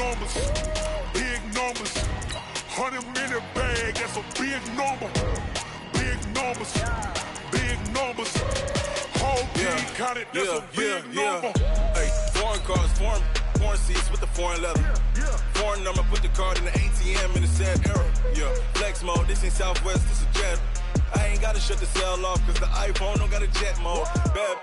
numbers, big numbers. 100 in the bag, that's a big number. Big numbers, big numbers. Whole team counted, that's a big number. Hey, foreign cars, foreign seats with the foreign leather. Foreign number, put the card in the ATM in the sad era. Yeah, flex mode, this ain't Southwest, this a jet. I ain't gotta shut the cell off, cause the iPhone don't got a jet mode. Bad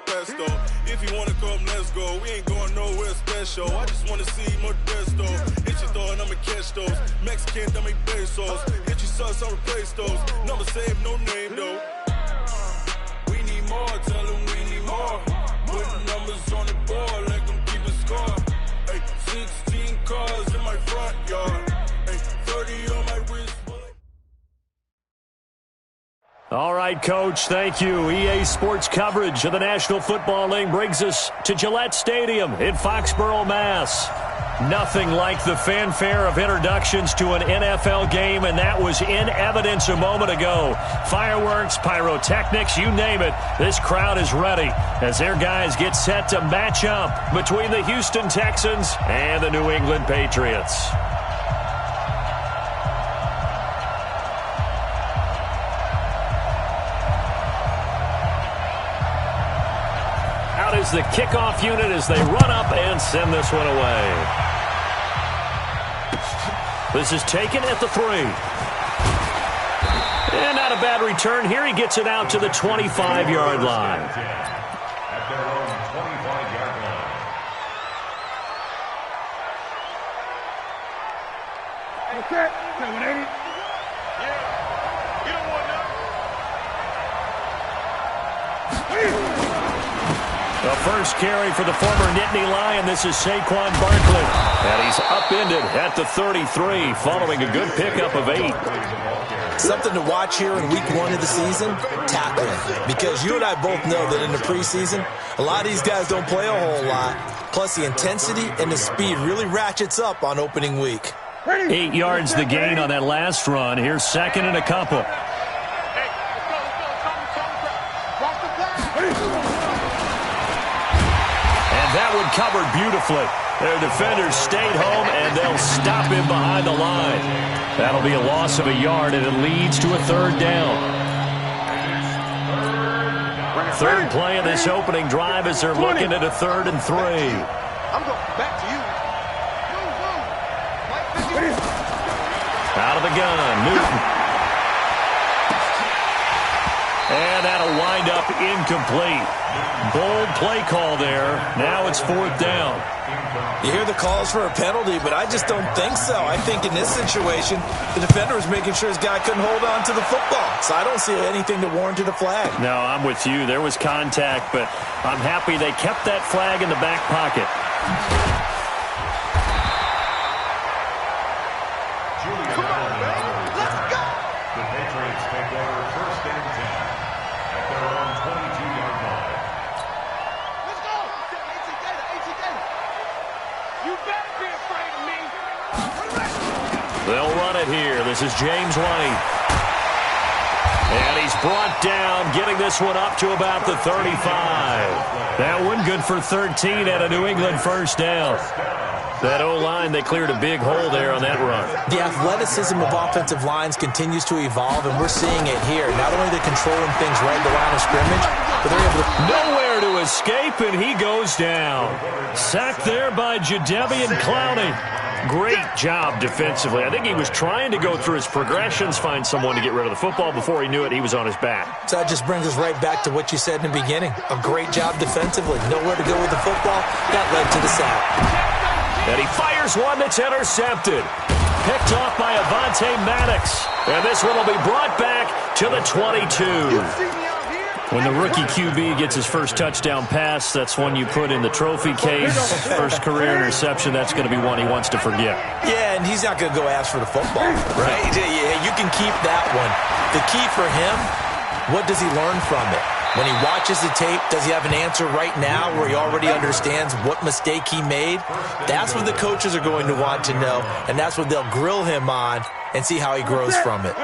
pesto. If you wanna come, let's go. We ain't going nowhere special. I just wanna see Modesto. Hit your throw and I'ma catch those. Mexican, dummy pesos. Hit your sauce, I'll replace those. Number saved, no name though. We need more, tell them we need more. Putting numbers on the board, let them keep a score. Hey, 16 cars in my front yard. Hey, 30 on my wrist. All right, Coach, thank you. EA Sports coverage of the National Football League brings us to Gillette Stadium in Foxborough, Mass. Nothing like the fanfare of introductions to an NFL game, and that was in evidence a moment ago. Fireworks, pyrotechnics, you name it. This crowd is ready as their guys get set to match up between the Houston Texans and the New England Patriots. Is the kickoff unit as they run up and send this one away. This is taken at the 3. And not a bad return here. He gets it out to the 25-yard line. At their own 25-yard line. Okay, 180. Yeah, you don't want that. The first carry for the former Nittany Lion. This is Saquon Barkley. And he's upended at the 33 following a good pickup of 8. Something to watch here in week 1 of the season, tackling. Because you and I both know that in the preseason, a lot of these guys don't play a whole lot. Plus the intensity and the speed really ratchets up on opening week. 8 yards the gain on that last run. Here's second and a couple. That one covered beautifully. Their defenders stayed home, and they'll stop him behind the line. That'll be a loss of a yard, and it leads to a 3rd down. Third play of this opening drive as they're looking at a 3rd and 3. I'm going back to you. Out of the gun, Newton. And that'll wind up incomplete. Bold play call there. Now it's 4th down. You hear the calls for a penalty, but I just don't think so. I think in this situation, the defender was making sure his guy couldn't hold on to the football. So I don't see anything that warranted a flag. No, I'm with you. There was contact, but I'm happy they kept that flag in the back pocket. The Patriots take over 1st and 10 at their own 22-yard line. Let's go! You better be afraid of me. They'll run it here. This is James White. And he's brought down, getting this one up to about the 35. That one good for 13 at a New England 1st down. That O-line, they cleared a big hole there on that run. The athleticism of offensive lines continues to evolve, and we're seeing it here. Not only are they controlling things right at the line of scrimmage, but they're able to... Nowhere to escape, and he goes down. Sacked there by Jadeveon Clowney. Great job defensively. I think he was trying to go through his progressions, find someone to get rid of the football. Before he knew it, he was on his back. So that just brings us right back to what you said in the beginning. A great job defensively. Nowhere to go with the football. That led to the sack. And he fires one that's intercepted. Picked off by Avonte Maddox. And this one will be brought back to the 22. When the rookie QB gets his first touchdown pass, that's one you put in the trophy case. First career interception, that's going to be one he wants to forget. Yeah, and he's not going to go ask for the football, right? Yeah, you can keep that one. The key for him, what does he learn from it? When he watches the tape, does he have an answer right now where he already understands what mistake he made? That's what the coaches are going to want to know, and that's what they'll grill him on and see how he grows from it.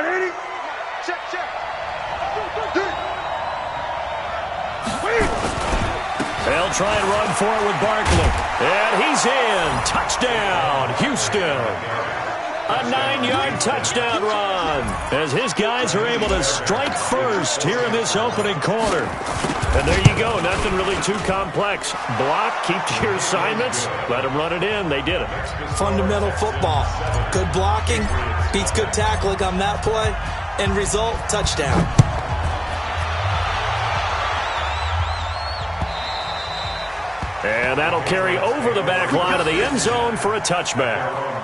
They'll try and run for it with Barkley. And he's in. Touchdown, Houston. A 9-yard touchdown run as his guys are able to strike first here in this opening quarter. And there you go. Nothing really too complex. Block, keep to your assignments, let them run it in. They did it. Fundamental football. Good blocking beats good tackling on that play. End result, touchdown. And that'll carry over the back line of the end zone for a touchback.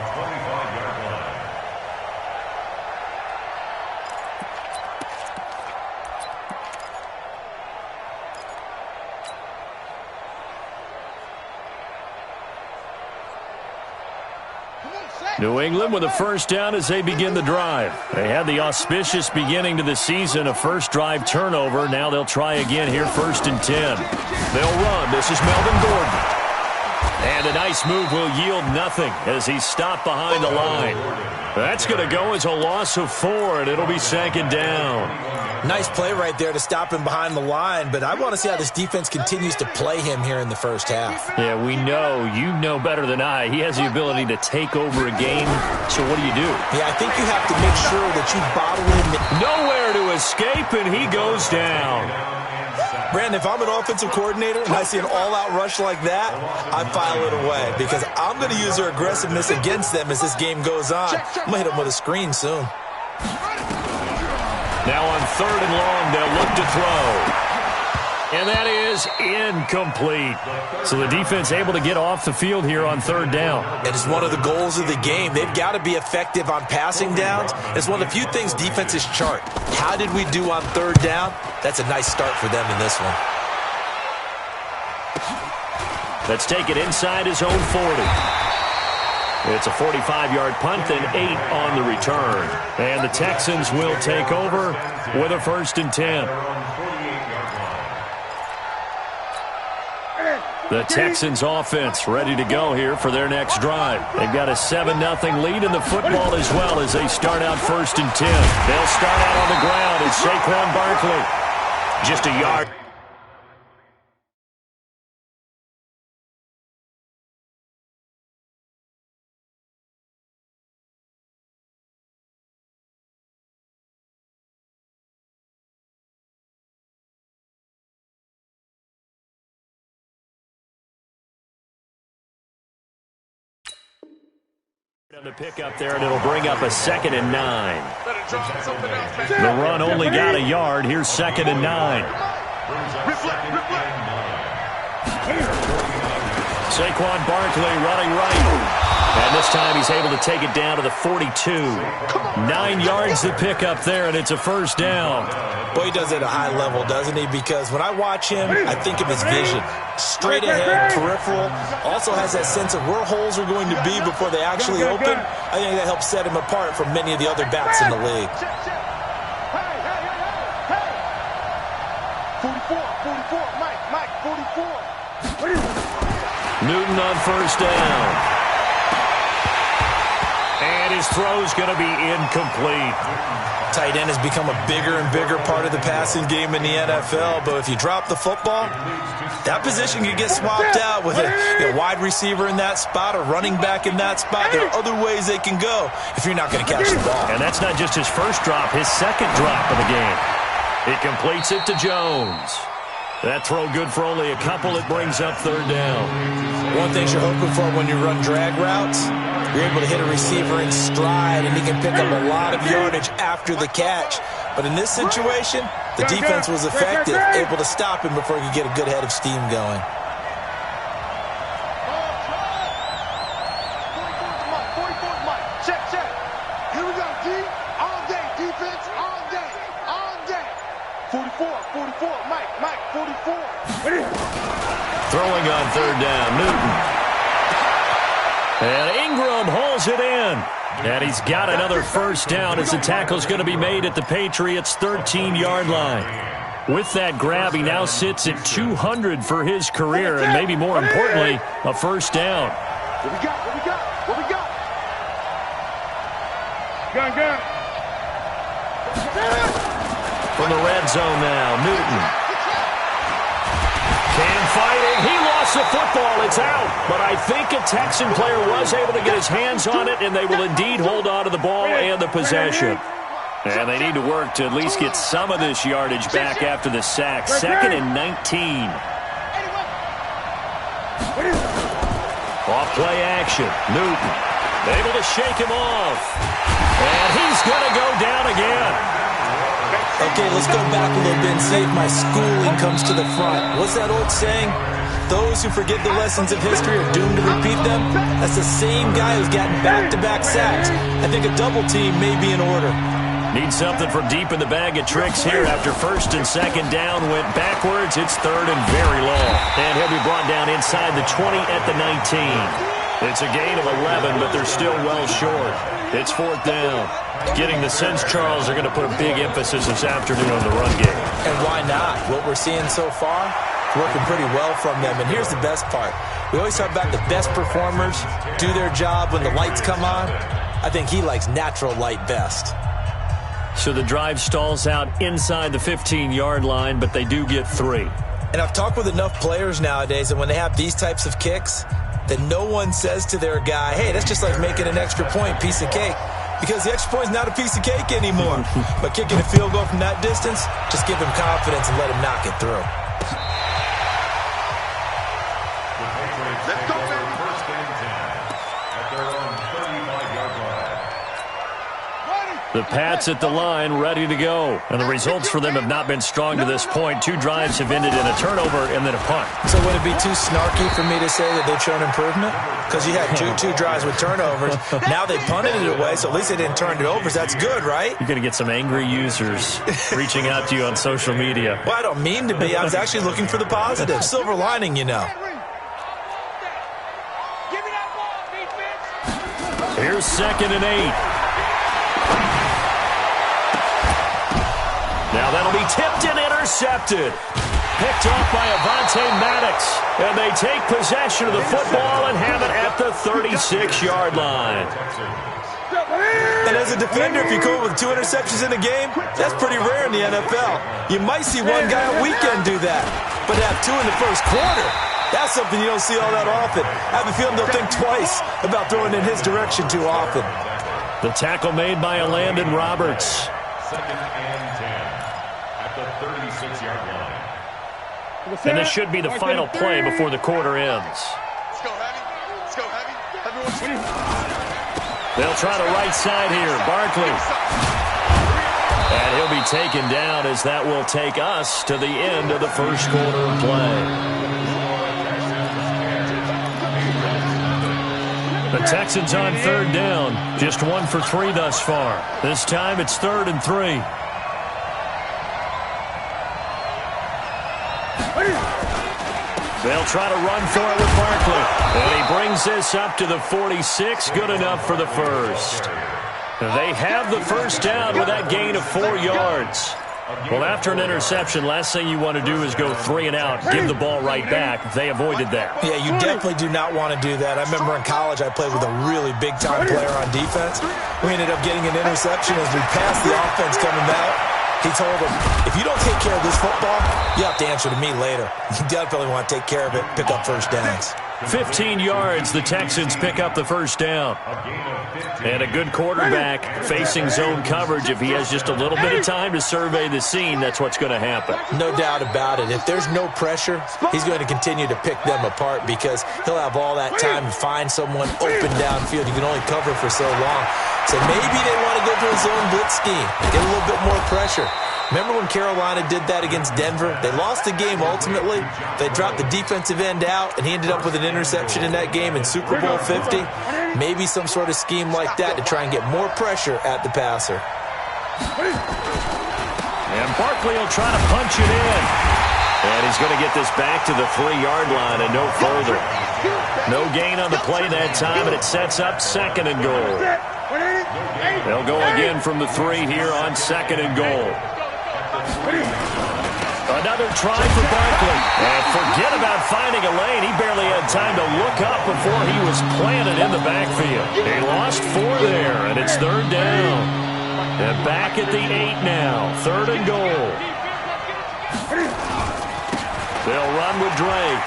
New England with a first down as they begin the drive. They had the auspicious beginning to the season, a first drive turnover. Now they'll try again here, 1st and 10. They'll run. This is Melvin Gordon. And a nice move will yield nothing as he's stopped behind the line. That's going to go as a loss of 4, and it'll be 2nd down. Nice play right there to stop him behind the line, but I want to see how this defense continues to play him here in the first half. Yeah, we know. You know better than I. He has the ability to take over a game, so what do you do? Yeah, I think you have to make sure that you bottle him. Nowhere to escape, and he goes down. Brandon, if I'm an offensive coordinator and I see an all-out rush like that, I file it away because I'm going to use their aggressiveness against them as this game goes on. I'm going to hit them with a screen soon. Now on 3rd and long, they'll look to throw. And that is incomplete. So the defense able to get off the field here on 3rd down. It is one of the goals of the game. They've got to be effective on passing downs. It's one of the few things defenses chart. How did we do on 3rd down? That's a nice start for them in this one. Let's take it inside his own 40. It's a 45-yard punt, then 8 on the return. And the Texans will take over with a 1st and 10. The Texans offense ready to go here for their next drive. They've got a 7-0 lead in the football as well as they start out 1st and 10. They'll start out on the ground. It's Saquon Barkley. Just a yard. The pickup there, and it'll bring up a 2nd and 9. The run only got a yard. Here's 2nd and 9. Saquon Barkley running right. And this time he's able to take it down to the 42. 9 yards the pickup there, and it's a 1st down. Boy, he does it at a high level, doesn't he? Because when I watch him, I think of his vision. Straight ahead, peripheral. Also has that sense of where holes are going to be before they actually open. I think that helps set him apart from many of the other backs in the league. 44, Mike, 44. Newton on 1st down. And his throw's going to be incomplete. Tight end has become a bigger and bigger part of the passing game in the NFL, but if you drop the football, that position can get swapped out with a wide receiver in that spot, a running back in that spot. There are other ways they can go if you're not going to catch the ball. And that's not just his first drop, his 2nd drop of the game. It completes it to Jones. That throw good for only a couple. It brings up 3rd down. One thing you're hoping for when you run drag routes, you're able to hit a receiver in stride, and he can pick up a lot of yardage after the catch. But in this situation, the defense was effective, able to stop him before he could get a good head of steam going. Check. Here we go, D. All day, defense, all day. 44, Mike, 44. Throwing on 3rd down, Newton. And Ingram hauls it in. And he's got another 1st down as the tackle's going to be made at the Patriots' 13-yard line. With that grab, he now sits at 200 for his career, and maybe more importantly, a 1st down. What we got? Gun. From the red zone now, Newton. Can fighting. He lost the football. It's out. But I think a Texan player was able to get his hands on it, and they will indeed hold on to the ball and the possession. And they need to work to at least get some of this yardage back after the sack. 2nd and 19. Off play action. Newton able to shake him off. And he's going to go down again. Okay, let's go back a little bit and see if my schooling comes to the front. What's that old saying? Those who forget the lessons of history are doomed to repeat them. That's the same guy who's gotten back-to-back sacks. I think a double team may be in order. Need something for deep in the bag of tricks here. After 1st and 2nd down went backwards, it's 3rd and very long. And he'll be brought down inside the 20 at the 19. It's a gain of 11, but they're still well short. It's 4th down. Getting the sense Charles are going to put a big emphasis this afternoon on the run game. And why not? What we're seeing so far, working pretty well from them. And here's the best part. We always talk about the best performers do their job when the lights come on. I think he likes natural light best. So the drive stalls out inside the 15-yard line, but they do get 3. And I've talked with enough players nowadays, and when they have these types of kicks, that no one says to their guy, hey, that's just like making an extra point, piece of cake. Because the extra point is not a piece of cake anymore. But kicking a field goal from that distance, just give him confidence and let him knock it through. Let's go, baby. 1st and 10 at their own 35-yard line. The Pats at the line, ready to go. And the results for them have not been strong to this point. 2 drives have ended in a turnover and then a punt. So would it be too snarky for me to say that they've shown improvement? Because you had two drives with turnovers. Now they punted it away, so at least they didn't turn it over. So that's good, right? You're going to get some angry users reaching out to you on social media. Well, I don't mean to be. I was actually looking for the positive. Silver lining, you know. Here's 2nd and 8. Now that'll be tipped and intercepted. Picked off by Avonte Maddox. And they take possession of the football and have it at the 36-yard line. And as a defender, if you come up with 2 interceptions in a game, that's pretty rare in the NFL. You might see one guy a weekend do that. But to have 2 in the first quarter, that's something you don't see all that often. I have a feeling they'll think twice about throwing in his direction too often. The tackle made by Landon Roberts. 2nd and 10 at the 36-yard line. And this should be the final play before the quarter ends. Let's go, Heavy. Let's go, Heavy. Everyone. They'll try the right side here. Barkley. And he'll be taken down as that will take us to the end of the first quarter of play. The Texans on 3rd down. Just 1 for 3 thus far. This time it's 3rd and 3. They'll try to run for it with Barkley. And he brings this up to the 46. Good enough for the first. They have the first down with that gain of 4 yards. Well, after an interception, last thing you want to do is go 3 and out, give the ball right back. They avoided that. Yeah, you definitely do not want to do that. I remember in college I played with a really big-time player on defense. We ended up getting an interception as we passed the offense coming out. He told him, if you don't take care of this football, you have to answer to me later. You definitely want to take care of it, pick up first downs. 15 yards, the Texans pick up the first down. And a good quarterback facing zone coverage. If he has just a little bit of time to survey the scene, that's what's going to happen. No doubt about it. If there's no pressure, he's going to continue to pick them apart because he'll have all that time to find someone open downfield. You can only cover for so long. So maybe they want to go to a zone blitz scheme, get a little bit more pressure. Remember when Carolina did that against Denver? They lost the game ultimately. They dropped the defensive end out, and he ended up with an interception in that game in Super Bowl 50. Maybe some sort of scheme like that to try and get more pressure at the passer. And Barkley will try to punch it in. And he's going to get this back to the 3-yard line and no further. No gain on the play that time, and it sets up 2nd and goal. They'll go again from the 3 here on 2nd and goal. Another try for Barkley. And forget about finding a lane. He barely had time to look up before he was planted in the backfield. He lost 4 there, and it's 3rd down. And back at the 8 now. 3rd and goal. They'll run with Drake.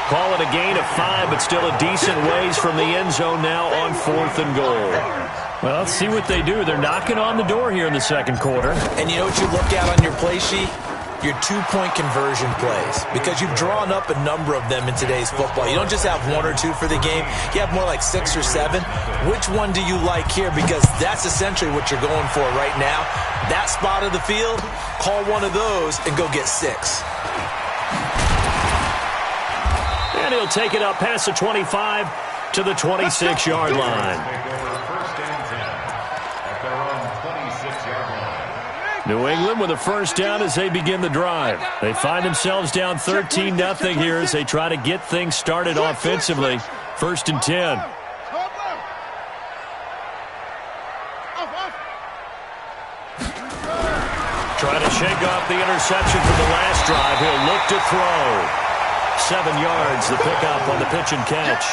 Call it a gain of 5, but still a decent ways from the end zone now on 4th and goal. Well, let's see what they do. They're knocking on the door here in the second quarter. And you know what you look at on your play sheet? Your two-point conversion plays, because you've drawn up a number of them in today's football. You don't just have 1 or 2 for the game. You have more like 6 or 7. Which one do you like here? Because that's essentially what you're going for right now. That spot of the field, call one of those and go get 6. And he'll take it up past the 25 to the 26-yard line. New England with a first down as they begin the drive. They find themselves down 13-0 here as they try to get things started offensively. 1st and 10. Trying to shake off the interception from the last drive. He'll look to throw. 7 yards, the pickup on the pitch and catch.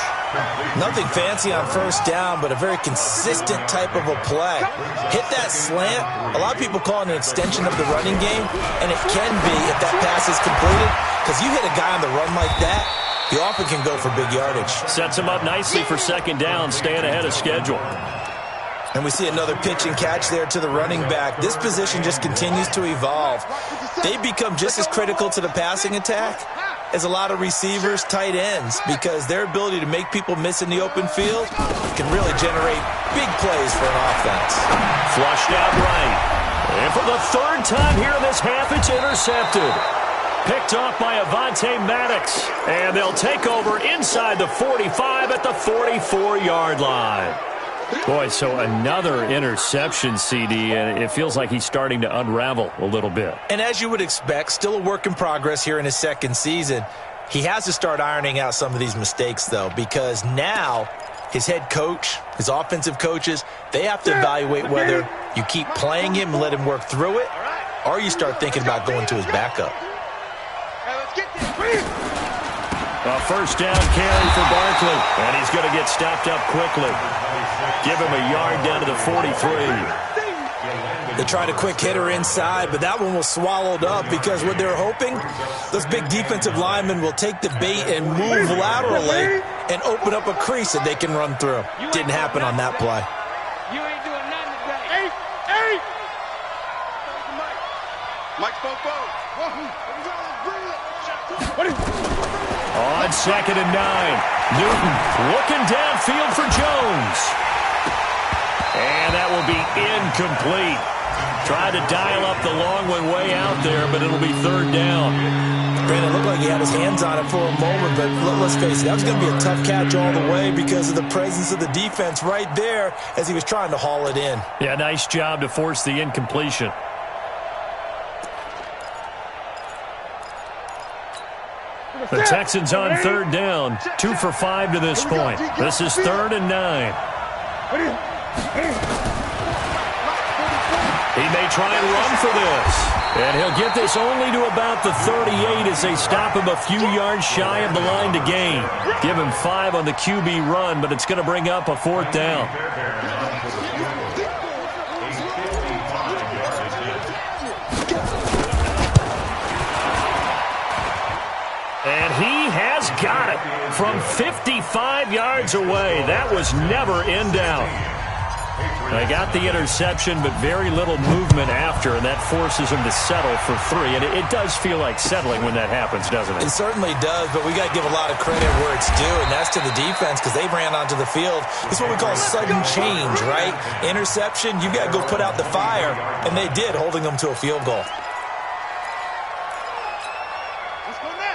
Nothing fancy on first down, but a very consistent type of a play. Hit that slant. A lot of people call it an extension of the running game, and it can be if that pass is completed, because you hit a guy on the run like that, you often can go for big yardage. Sets him up nicely for second down, staying ahead of schedule. And we see another pitch and catch there to the running back. This position just continues to evolve. They become just as critical to the passing attack as a lot of receivers, tight ends, because their ability to make people miss in the open field can really generate big plays for an offense. Flushed out right. And for the 3rd time here in this half, it's intercepted. Picked off by Avonte Maddox. And they'll take over inside the 45 at the 44-yard line. Boy, so another interception, CD, and it feels like he's starting to unravel a little bit. And as you would expect, still a work in progress here in his second season. He has to start ironing out some of these mistakes, though, because now his head coach, his offensive coaches, they have to evaluate whether you keep playing him and let him work through it, or you start thinking about going to his backup. A first down carry for Barkley, and he's going to get stopped up quickly. Give him a yard down to the 43. They tried a quick hitter inside, but that one was swallowed up because what they're hoping, those big defensive linemen will take the bait and move laterally and open up a crease that they can run through. Didn't happen on that play. You ain't doing nothing today. Hey! Mike spoke both. On 2nd and 9. Newton looking downfield for Jones. And that will be incomplete. Tried to dial up the long one way out there, but it'll be 3rd down. Brandon, it looked like he had his hands on it for a moment, but let's face it, that was going to be a tough catch all the way because of the presence of the defense right there as he was trying to haul it in. Yeah, nice job to force the incompletion. The Texans on 3rd down. 2 for 5 to this point. This is 3rd and 9. He may try and run for this. And he'll get this only to about the 38 as they stop him a few yards shy of the line to gain. Give him 5 on the QB run, but it's going to bring up a 4th down. And he has got it from 55 yards away. That was never in doubt. They got the interception, but very little movement after, and that forces him to settle for 3. And it does feel like settling when that happens, doesn't it? It certainly does, but we got to give a lot of credit where it's due, and that's to the defense because they ran onto the field. It's what we call sudden change, right? Interception, you got to go put out the fire, and they did, holding them to a field goal.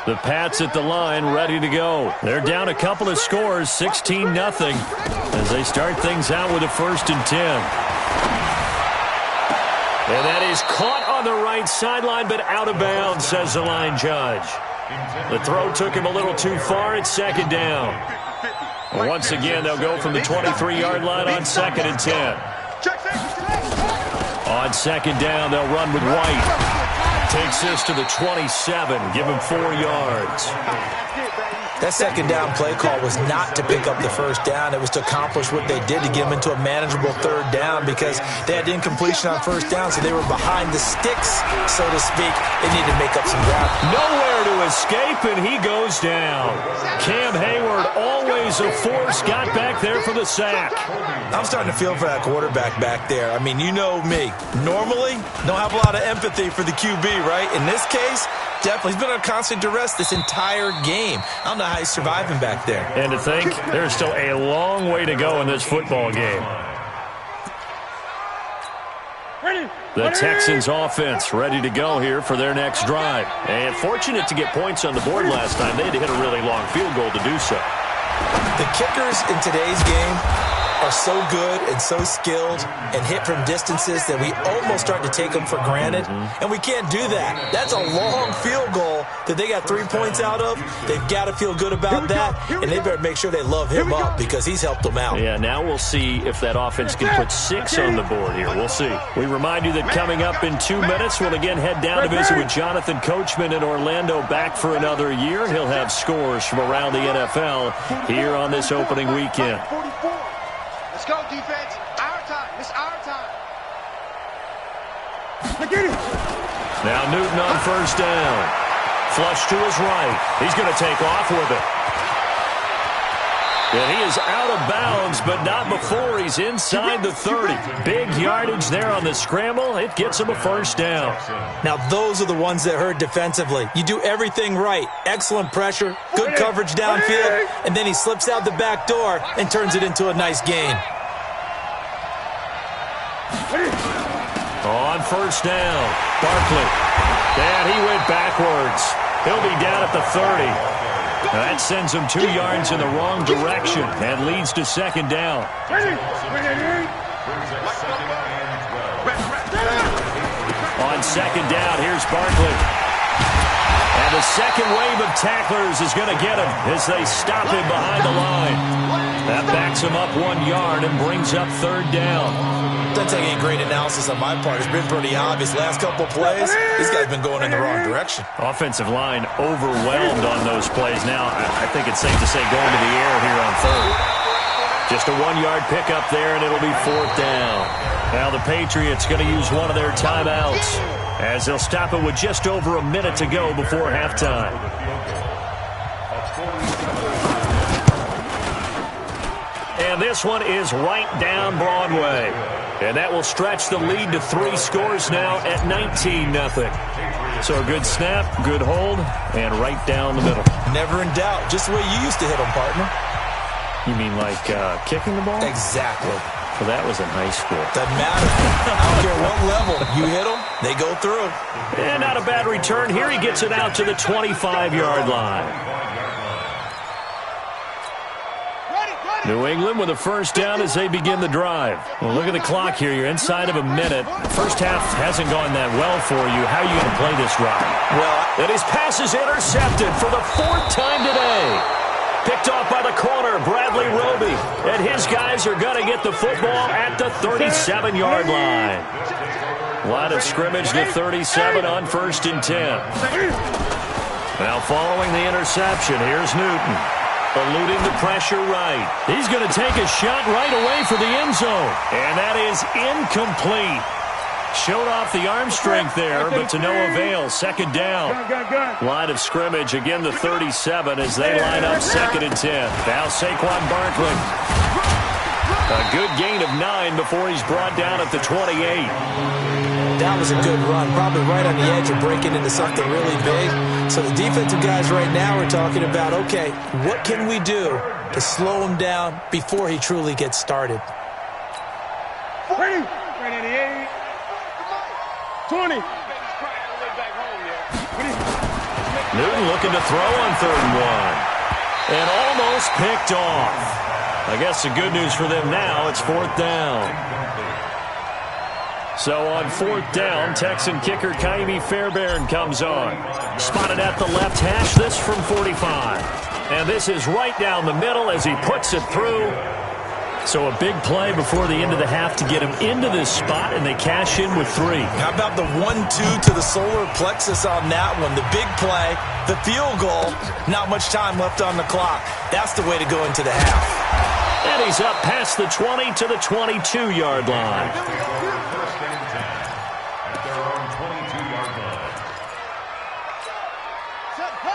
The Pats at the line, ready to go. They're down a couple of scores, 16-0, as they start things out with a 1st and 10. And that is caught on the right sideline, but out of bounds, says the line judge. The throw took him a little too far. It's 2nd down. And once again, they'll go from the 23-yard line on 2nd and 10. On 2nd down, they'll run with White. Takes this to the 27. Give him 4 yards. That second down play call was not to pick up the first down. It was to accomplish what they did to get them into a manageable third down because they had incompletion on first down, so they were behind the sticks, so to speak. They needed to make up some ground. Nowhere to escape, and he goes down. Cam Hayward, always a force, got back there for the sack. I'm starting to feel for that quarterback back there. I mean, you know me. Normally, don't have a lot of empathy for the QB, right? In this case, definitely. He's been under constant duress this entire game. I don't know how he's surviving back there. And to think, there's still a long way to go in this football game. The Texans offense ready to go here for their next drive. And fortunate to get points on the board last time. They had to hit a really long field goal to do so. The kickers in today's game are so good and so skilled and hit from distances that we almost start to take them for granted. And we can't do that. That's a long field goal that they got 3 points out of. They've got to feel good about that, and they better make sure they love him up because he's helped them out. Yeah, now we'll see if that offense can put 6 on the board here. We'll see. We remind you that coming up in 2 minutes, we'll again head down to visit with Jonathan Coachman in Orlando, back for another year. He'll have scores from around the NFL here on this opening weekend. Let's go, defense. Our time. It's our time. Now Newton on first down. Flush to his right. He's going to take off with it. And he is out of bounds, but not before he's inside the 30. Big yardage there on the scramble. It gets him a first down. Now, those are the ones that hurt defensively. You do everything right. Excellent pressure, good coverage downfield, and then he slips out the back door and turns it into a nice gain. On first down, Barkley. And he went backwards. He'll be down at the 30. That sends him 2 yards in the wrong direction and leads to second down. On second down, here's Barkley. And the second wave of tacklers is going to get him as they stop him behind the line. That backs him up 1 yard and brings up third down. Doesn't take any great analysis on my part. It's been pretty obvious. Last couple of plays, these guys have been going in the wrong direction. Offensive line overwhelmed on those plays. Now, I think it's safe to say going to the air here on third. Just a 1 yard pickup there, and it'll be fourth down. Now the Patriots going to use one of their timeouts as they'll stop it with just over a minute to go before halftime. And this one is right down Broadway. And that will stretch the lead to 3 scores now at 19-0. So a good snap, good hold, and right down the middle. Never in doubt. Just the way you used to hit them, partner. You mean like kicking the ball? Exactly. So that was in high school. Doesn't matter. I don't care what level. You hit them, they go through. And not a bad return. Here he gets it out to the 25-yard line. New England with a first down as they begin the drive. Well, look at the clock here. You're inside of a minute. First half hasn't gone that well for you. How are you going to play this drive? Well, and his pass is intercepted for the 4th time today. Picked off by the corner, Bradley Roby. And his guys are going to get the football at the 37-yard line. Line of scrimmage to 37 on 1st and 10. Now following the interception, here's Newton. Eluding the pressure right. He's going to take a shot right away for the end zone. And that is incomplete. Showed off the arm strength there, but to no avail. Second down. Line of scrimmage, again the 37 as they line up 2nd and 10. Now Saquon Barkley. A good gain of 9 before he's brought down at the 28. That was a good run, probably right on the edge of breaking into something really big. So the defensive guys right now are talking about, okay, what can we do to slow him down before he truly gets started? 20. 20. Newton looking to throw on 3rd and 1. And almost picked off. I guess the good news for them now, it's 4th down. So on 4th down, Texan kicker Kaimi Fairbairn comes on. Spotted at the left hash, this from 45. And this is right down the middle as he puts it through. So a big play before the end of the half to get them into this spot, and they cash in with 3. How about the 1-2 to the solar plexus on that one? The big play, the field goal, not much time left on the clock. That's the way to go into the half. And he's up past the 20 to the 22-yard line. First and 10 at their own 22-yard line.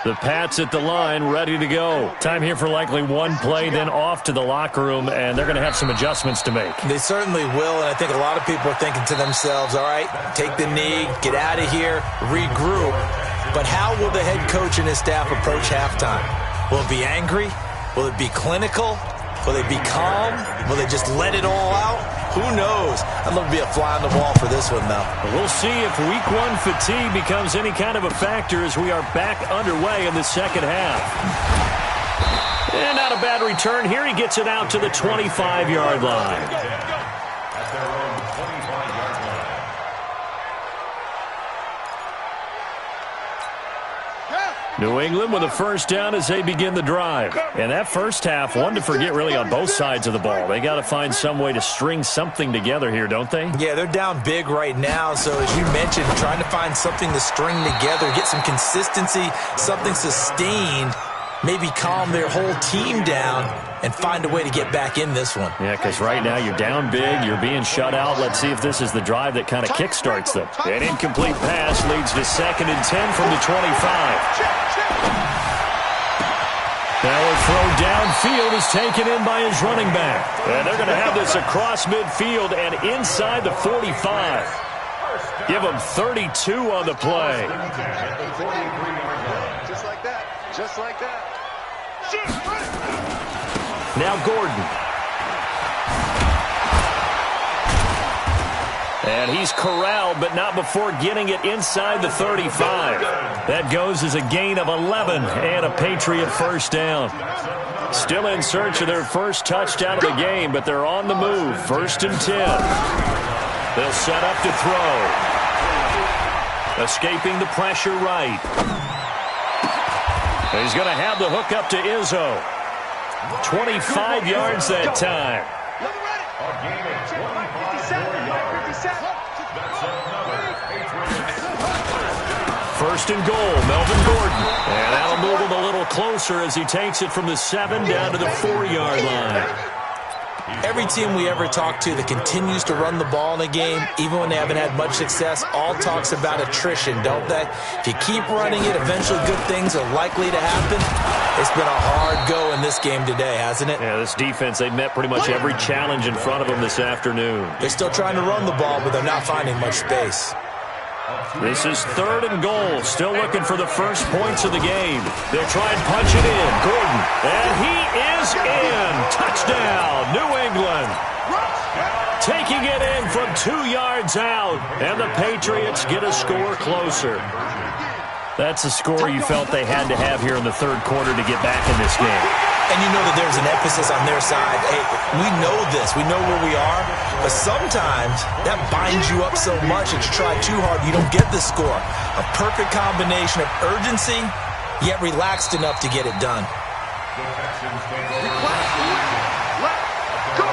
The Pats at the line, ready to go. Time here for likely one play, then off to the locker room, and they're going to have some adjustments to make. They certainly will, and I think a lot of people are thinking to themselves, all right, take the knee, get out of here, regroup. But how will the head coach and his staff approach halftime? Will it be angry? Will it be clinical? Will they be calm? Will they just let it all out? Who knows? I'd love to be a fly on the wall for this one, though. We'll see if week 1 fatigue becomes any kind of a factor as we are back underway in the second half. And not a bad return here. He gets it out to the 25-yard line. At their own 25-yard line. New England with a first down as they begin the drive. And that first half, one to forget really on both sides of the ball. They got to find some way to string something together here, don't they? Yeah, they're down big right now. So as you mentioned, trying to find something to string together, get some consistency, something sustained, maybe calm their whole team down and find a way to get back in this one. Yeah, because right now you're down big, you're being shut out. Let's see if this is the drive that kind of kickstarts them. An incomplete pass leads to 2nd and 10 from the 25. Now a throw downfield is taken in by his running back. And they're going to have this across midfield and inside the 45. Give them 32 on the play. Just like that. Just like that. Now Gordon. And he's corralled, but not before getting it inside the 35. That goes as a gain of 11 and a Patriot first down. Still in search of their first touchdown of the game, but they're on the move. 1st and 10. They'll set up to throw. Escaping the pressure right. He's going to have the hook up to Izzo. 25 yards that time. First and goal, Melvin Gordon. And that'll move him a little closer as he takes it from the 7 down to the 4-yard line. Every team we ever talk to that continues to run the ball in a game, even when they haven't had much success, all talks about attrition, don't they? If you keep running it, eventually good things are likely to happen. It's been a hard go in this game today, hasn't it? Yeah, this defense, they've met pretty much every challenge in front of them this afternoon. They're still trying to run the ball, but they're not finding much space. This is 3rd and goal. Still looking for the first points of the game. They'll try and punch it in. Gordon. And he is in. Touchdown, New England. Taking it in from 2 yards out. And the Patriots get a score closer. That's a score you felt they had to have here in the 3rd quarter to get back in this game. And you know that there's an emphasis on their side. Hey, we know this. We know where we are. But sometimes that binds you up so much that you try too hard, you don't get the score. A perfect combination of urgency, yet relaxed enough to get it done. The Texans take over. Let's go.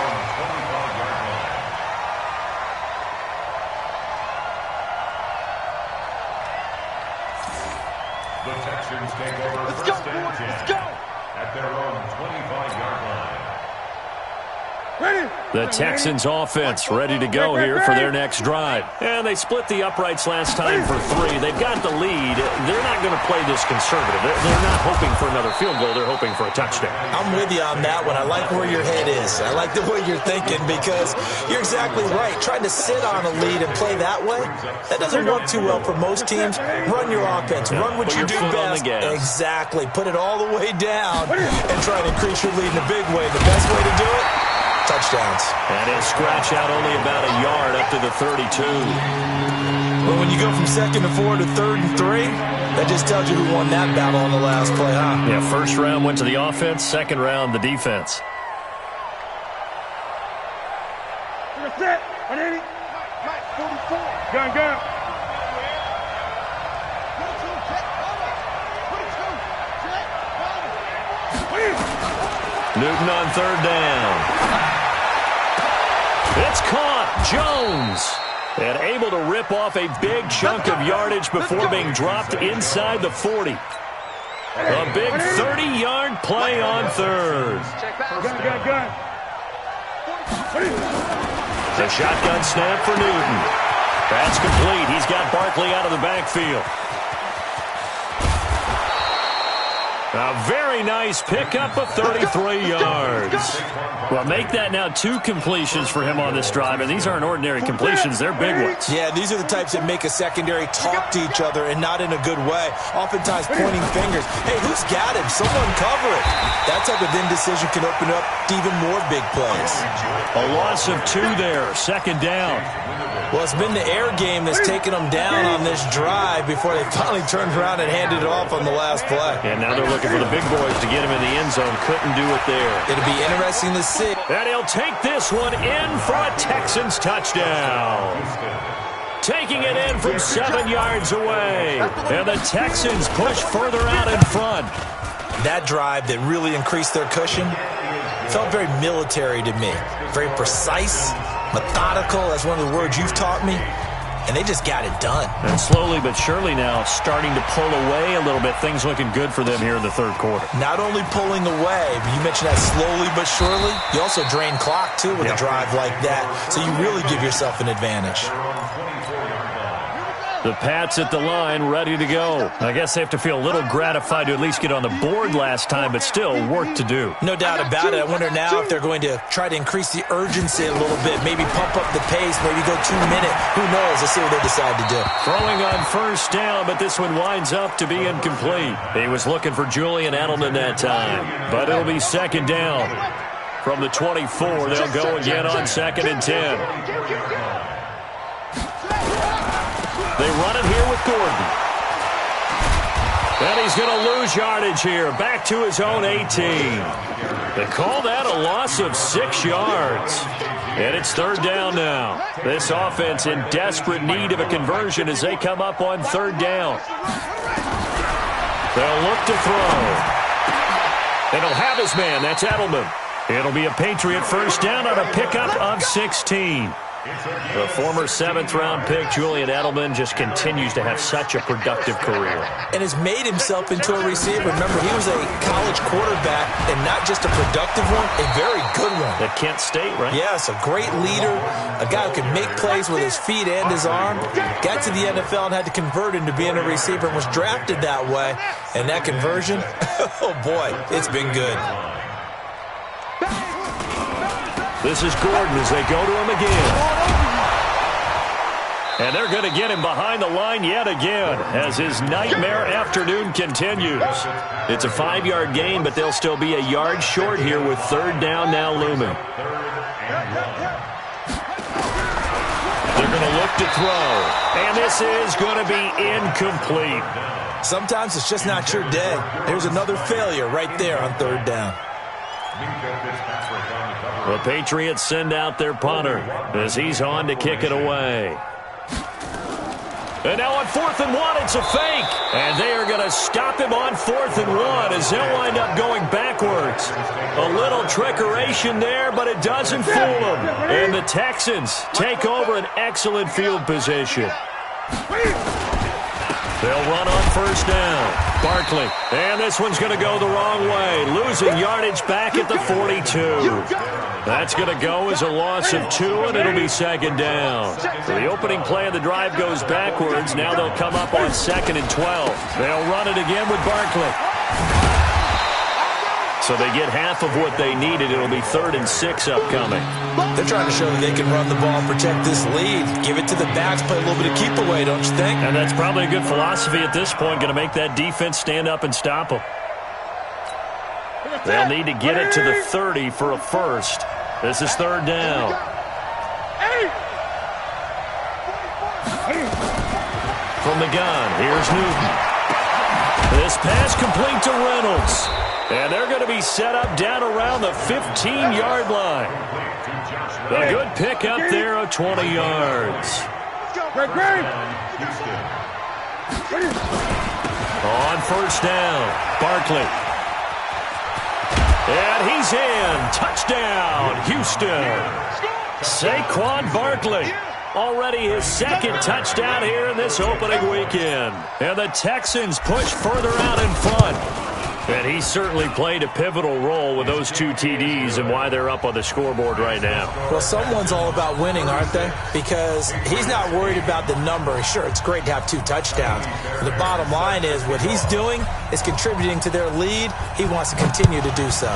The Texans take over. Let's go, First and boys. 10 Let's go. at their own 25-yard line. Ready. The Texans offense ready to go here for their next drive. And they split the uprights last time for 3. They've got the lead. They're not going to play this conservative. They're not hoping for another field goal. They're hoping for a touchdown. I'm with you on that one. I like where your head is. I like the way you're thinking because you're exactly right. Trying to sit on a lead and play that way, that doesn't work too well for most teams. Run your offense. Run what you do best. Exactly. Put it all the way down and try to increase your lead in a big way. The best way to do it, touchdowns. And he'll scratch out only about a yard up to the 32. But when you go from 2nd and 4 to 3rd and 3, that just tells you who won that battle on the last play, huh? Yeah, first round went to the offense, second round the defense. Set. 180. 44. Gun, gun. Newton on 3rd down. It's caught. Jones. And able to rip off a big chunk of yardage before being dropped inside the 40. A big 30-yard play on third. The shotgun snap for Newton. That's complete. He's got Barkley out of the backfield. A very nice pickup of 33 yards. Well, make that now 2 completions for him on this drive, and these aren't ordinary completions. They're big ones. Yeah, these are the types that make a secondary talk to each other and not in a good way. Oftentimes pointing fingers. Hey, who's got him? Someone cover it. That type of indecision can open up to even more big plays. A loss of 2 there. Second down. Well, it's been the air game that's taken them down on this drive before they finally turned around and handed it off on the last play. And now they're looking for the big boys to get him in the end zone. Couldn't do it there. It'll be interesting to see. And he'll take this one in for a Texans touchdown. Taking it in from 7 yards away. And the Texans push further out in front. That drive that really increased their cushion felt very military to me. Very precise, methodical. That's one of the words you've taught me. And they just got it done. And slowly but surely now starting to pull away a little bit. Things looking good for them here in the third quarter. Not only pulling away, but you mentioned that slowly but surely. You also drain clock, too, with a drive like that. So you really give yourself an advantage. The Pats at the line, ready to go. I guess they have to feel a little gratified to at least get on the board last time, but still work to do. No doubt about it. I wonder now if they're going to try to increase the urgency a little bit, maybe pump up the pace, maybe go 2 minute. Who knows? Let's see what they decide to do. Throwing on first down, but this one winds up to be incomplete. He was looking for Julian Edelman that time, but it'll be second down. From the 24, they'll go again on 2nd and 10. They run it here with Gordon. And he's going to lose yardage here. Back to his own 18. They call that a loss of 6 yards. And it's third down now. This offense in desperate need of a conversion as they come up on third down. They'll look to throw. And he'll have his man. That's Edelman. It'll be a Patriot first down on a pickup of 16. The former 7th-round pick, Julian Edelman, just continues to have such a productive career. And has made himself into a receiver. Remember, he was a college quarterback, and not just a productive one, a very good one. At Kent State, right? Yes, a great leader, a guy who can make plays with his feet and his arm. Got to the NFL and had to convert into being a receiver and was drafted that way. And that conversion, oh boy, it's been good. This is Gordon as they go to him again. And they're going to get him behind the line yet again as his nightmare afternoon continues. It's a 5-yard gain, but they'll still be a yard short here with third down now looming. They're going to look to throw. And this is going to be incomplete. Sometimes it's just not your day. There's another failure right there on third down. The Patriots send out their punter as he's on to kick it away. And now on 4th and 1, it's a fake. And they are going to stop him on 4th and 1 as they'll wind up going backwards. A little trickeration there, but it doesn't fool them. And the Texans take over an excellent field position. They'll run on first down. Barkley. And this one's going to go the wrong way. Losing yardage back at the 42. That's going to go as a loss of 2, and it'll be second down. The opening play of the drive goes backwards. Now they'll come up on 2nd and 12. They'll run it again with Barkley. So they get half of what they needed. It'll be 3rd and 6 upcoming. They're trying to show that they can run the ball and protect this lead. Give it to the backs, play a little bit of keep away, don't you think? And that's probably a good philosophy at this point. Going to make that defense stand up and stop them. They'll need to get it to the 30 for a first. This is third down. From the gun, here's Newton. This pass complete to Reynolds. And they're going to be set up down around the 15-yard line. A good pick up there of 20 yards. On first down, Barkley. And he's in. Touchdown, Houston. Saquon Barkley. Already his second touchdown here in this opening weekend. And the Texans push further out in front. And he certainly played a pivotal role with those 2 TDs and why they're up on the scoreboard right now. Well, someone's all about winning, aren't they? Because he's not worried about the number. Sure, it's great to have 2 touchdowns. But the bottom line is what he's doing is contributing to their lead. He wants to continue to do so.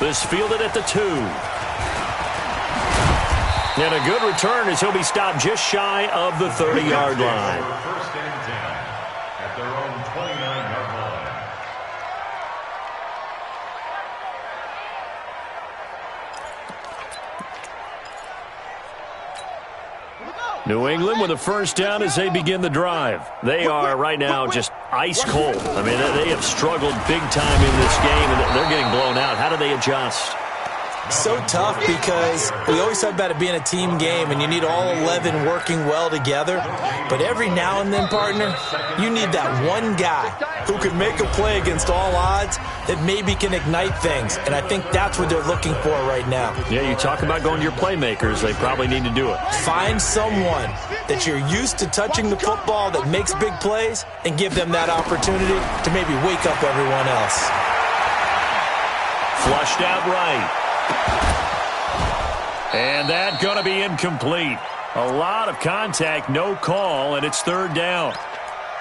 This fielded at the 2. And a good return as he'll be stopped just shy of the 30-yard line. First and 10 at their own 29-yard line. New England with a first down as they begin the drive. They are right now just ice cold. I mean, they have struggled big time in this game, and they're getting blown out. How do they adjust? So tough because we always talk about it being a team game and you need all 11 working well together. But every now and then, partner, you need that one guy who can make a play against all odds that maybe can ignite things. And I think that's what they're looking for right now. Yeah, you talk about going to your playmakers. They probably need to do it. Find someone that you're used to touching the football that makes big plays and give them that opportunity to maybe wake up everyone else. Flushed out right. And that's going to be incomplete. A lot of contact, no call, and it's third down.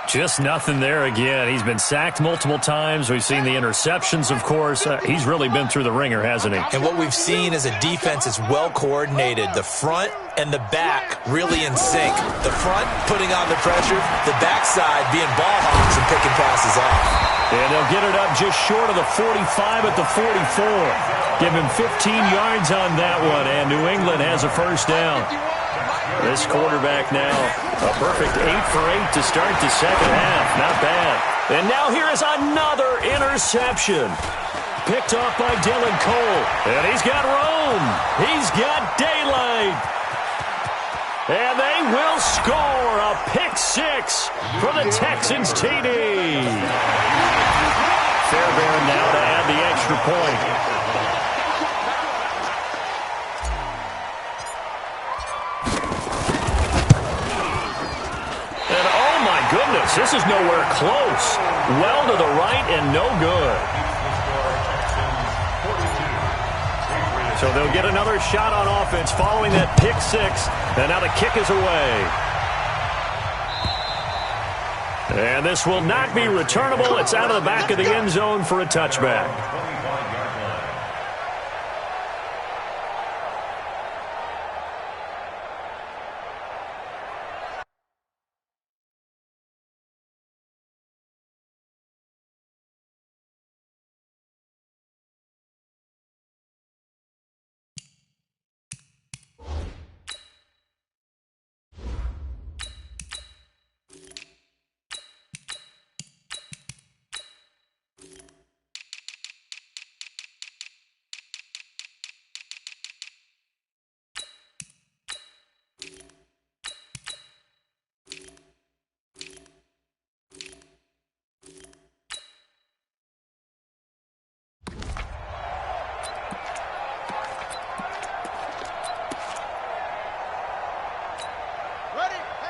Just nothing there again. He's been sacked multiple times. We've seen the interceptions, of course. He's really been through the ringer, hasn't he? And what we've seen is a defense that's well coordinated. The front and the back really in sync. The front putting on the pressure, the backside being ball hawks and picking passes off. And they'll get it up just short of the 45 at the 44. Give him 15 yards on that one, and New England has a first down. This quarterback now, a perfect 8 for 8 to start the second half. Not bad. And now here is another interception. Picked off by Dylan Cole. And he's got room. He's got daylight. And they will score a pick 6 for the Texans TD. Fairbairn now to add the extra point. And oh my goodness, this is nowhere close. Well to the right and no good. So they'll get another shot on offense following that pick 6. And now the kick is away. And this will not be returnable. It's out of the back of the end zone for a touchback.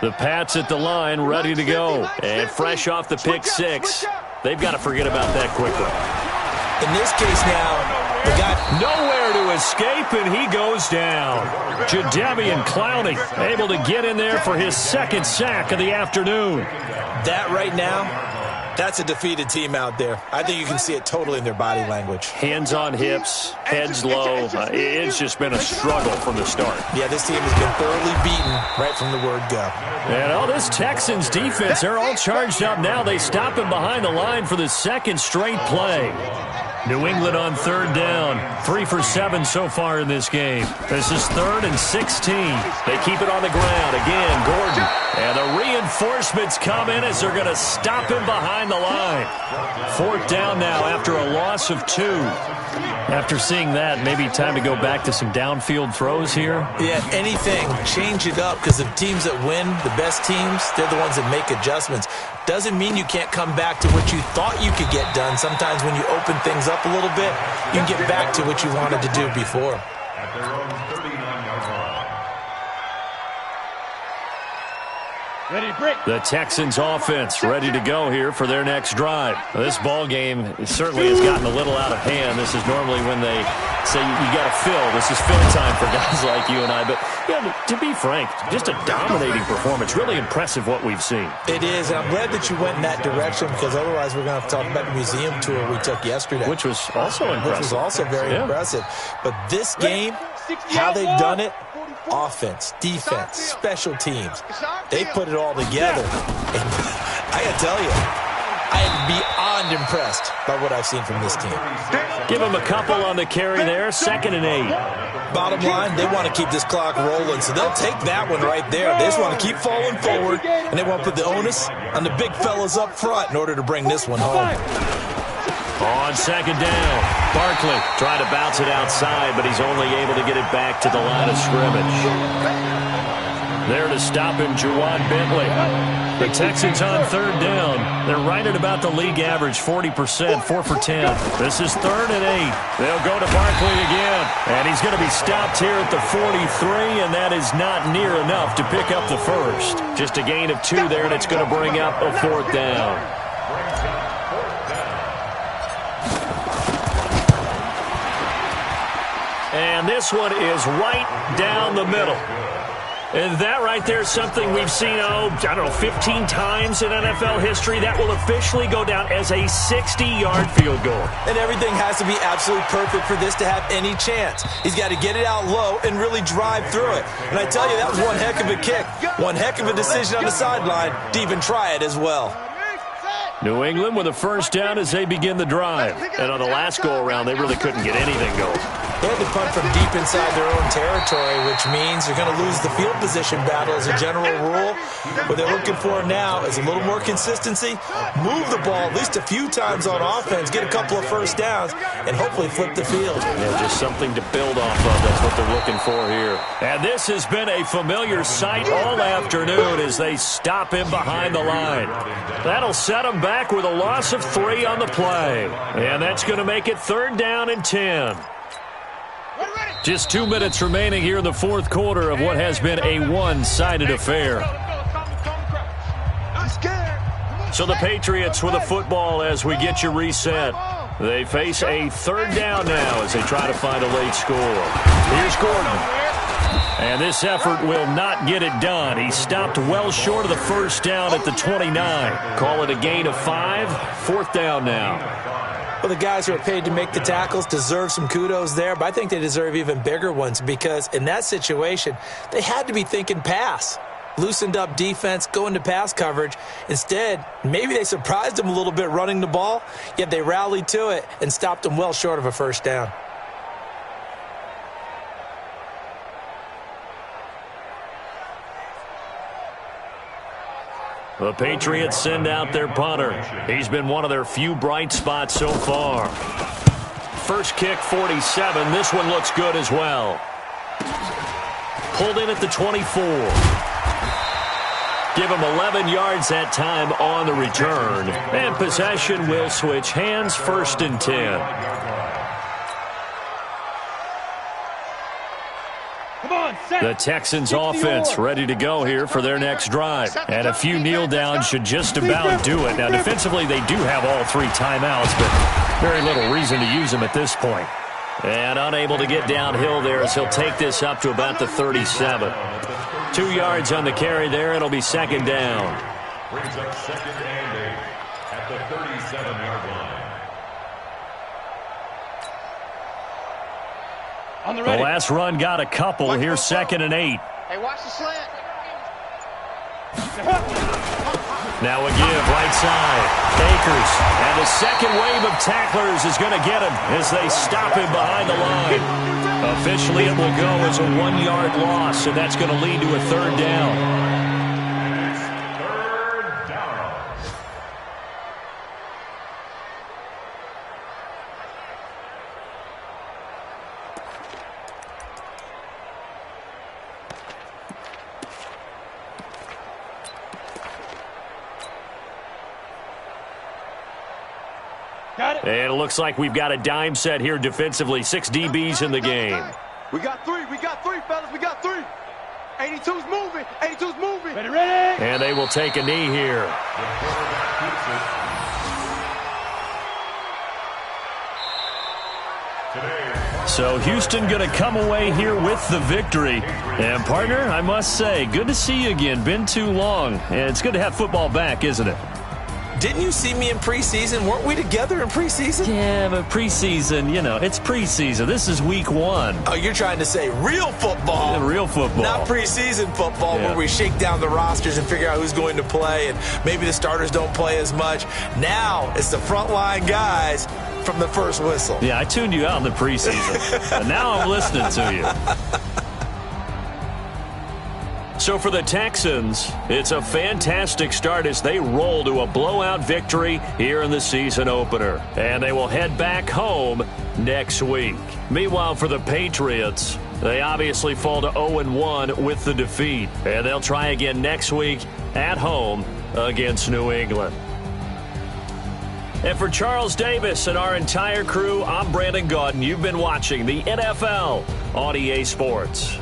The Pats at the line, ready to go. And fresh off the pick 6. They've got to forget about that quickly. In this case now, the guy nowhere to escape, and he goes down. Jadeveon Clowney able to get in there for his second sack of the afternoon. That right now, that's a defeated team out there. I think you can see it totally in their body language. Hands on hips, heads low. It's just been a struggle from the start. Yeah, this team has been thoroughly beaten right from the word go. And all this Texans defense, they're all charged up now. They stop him behind the line for the second straight play. New England on third down. 3 for 7 so far in this game. This is 3rd and 16. They keep it on the ground. Again, Gordon. And the reinforcements come in as they're going to stop him behind the line. 4th down now after a loss of 2. After seeing that, maybe time to go back to some downfield throws here. Yeah, anything. Change it up, because the teams that win, the best teams, they're the ones that make adjustments. Doesn't mean you can't come back to what you thought you could get done. Sometimes when you open things things up a little bit, you can get back to what you wanted to do before. At their own 39-yard line. The Texans offense ready to go here for their next drive. This ball game certainly has gotten a little out of hand. This is normally when they say you got to fill. This is fill time for guys like you and I. But yeah, to be frank, just a dominating performance. Really impressive what we've seen. It is, and I'm glad that you went in that direction because otherwise we're going to have to talk about the museum tour we took yesterday. Which was also impressive. Which was also very impressive. But this game, how they've done it, offense, defense, special teams, they put it all together. And I got to tell you, I am beyond impressed by what I've seen from this team. Give them a couple on the carry there, 2nd and 8. Bottom line, they want to keep this clock rolling, so they'll take that one right there. They just want to keep falling forward, and they want to put the onus on the big fellas up front in order to bring this one home. On 2nd down, Barkley tried to bounce it outside, but he's only able to get it back to the line of scrimmage. There to stop him, Juwan Bentley. The Texans on 3rd down. They're right at about the league average, 40%, 4 for 10. This is 3rd and 8. They'll go to Barkley again, and he's going to be stopped here at the 43, and that is not near enough to pick up the first. Just a gain of 2 there, and it's going to bring up a 4th down. And this one is right down the middle. And that right there is something we've seen, 15 times in NFL history. That will officially go down as a 60-yard field goal. And everything has to be absolutely perfect for this to have any chance. He's got to get it out low and really drive through it. And I tell you, that was one heck of a kick. One heck of a decision on the sideline to even try it as well. New England with a first down as they begin the drive. And on the last go-around, they really couldn't get anything going. They had to punt from deep inside their own territory, which means they're going to lose the field position battle as a general rule. What they're looking for now is a little more consistency, move the ball at least a few times on offense, get a couple of first downs, and hopefully flip the field. Yeah, just something to build off of. That's what they're looking for here. And this has been a familiar sight all afternoon as they stop him behind the line. That'll set him back with a loss of 3 on the play. And that's going to make it 3rd down and 10. Just 2 minutes remaining here in the 4th quarter of what has been a one-sided affair. So the Patriots with a football as we get you reset. They face a 3rd down now as they try to find a late score. Here's Gordon. And this effort will not get it done. He stopped well short of the first down at the 29. Call it a gain of 5. 4th down now. Well, the guys who are paid to make the tackles deserve some kudos there, but I think they deserve even bigger ones because in that situation, they had to be thinking pass. Loosened up defense, going to pass coverage. Instead, maybe they surprised them a little bit running the ball, yet they rallied to it and stopped them well short of a first down. The Patriots send out their punter. He's been one of their few bright spots so far. First kick, 47. This one looks good as well. Pulled in at the 24. Give him 11 yards that time on the return. And possession will switch hands, 1st and 10. The Texans offense ready to go here for their next drive. And a few kneel downs should just about do it. Now, defensively, they do have all 3 timeouts, but very little reason to use them at this point. And unable to get downhill there as he'll take this up to about the 37. 2 yards on the carry there. It'll be 2nd down. Brings up 2nd and 8 at the 37-yard line. The last run got a couple. Here's 2nd and 8. Hey, watch the slant. Now a give, right side. Akers. And the second wave of tacklers is going to get him as they stop him behind the line. Officially, it will go as a 1-yard loss, and that's going to lead to a 3rd down. And it looks like we've got a dime set here defensively. 6 DBs in the game. We got three, fellas. We got 3. 82's moving. 82's moving. Ready. And they will take a knee here. So Houston going to come away here with the victory. And, partner, I must say, good to see you again. Been too long. And it's good to have football back, isn't it? Didn't you see me in preseason? Weren't we together in preseason? Yeah, but preseason, it's preseason. This is week 1. Oh, you're trying to say real football. Yeah, real football. Not preseason football where we shake down the rosters and figure out who's going to play, and maybe the starters don't play as much. Now it's the frontline guys from the first whistle. Yeah, I tuned you out in the preseason. And now I'm listening to you. So for the Texans, it's a fantastic start as they roll to a blowout victory here in the season opener. And they will head back home next week. Meanwhile, for the Patriots, they obviously fall to 0-1 with the defeat. And they'll try again next week at home against New England. And for Charles Davis and our entire crew, I'm Brandon Gaudin. You've been watching the NFL on EA Sports.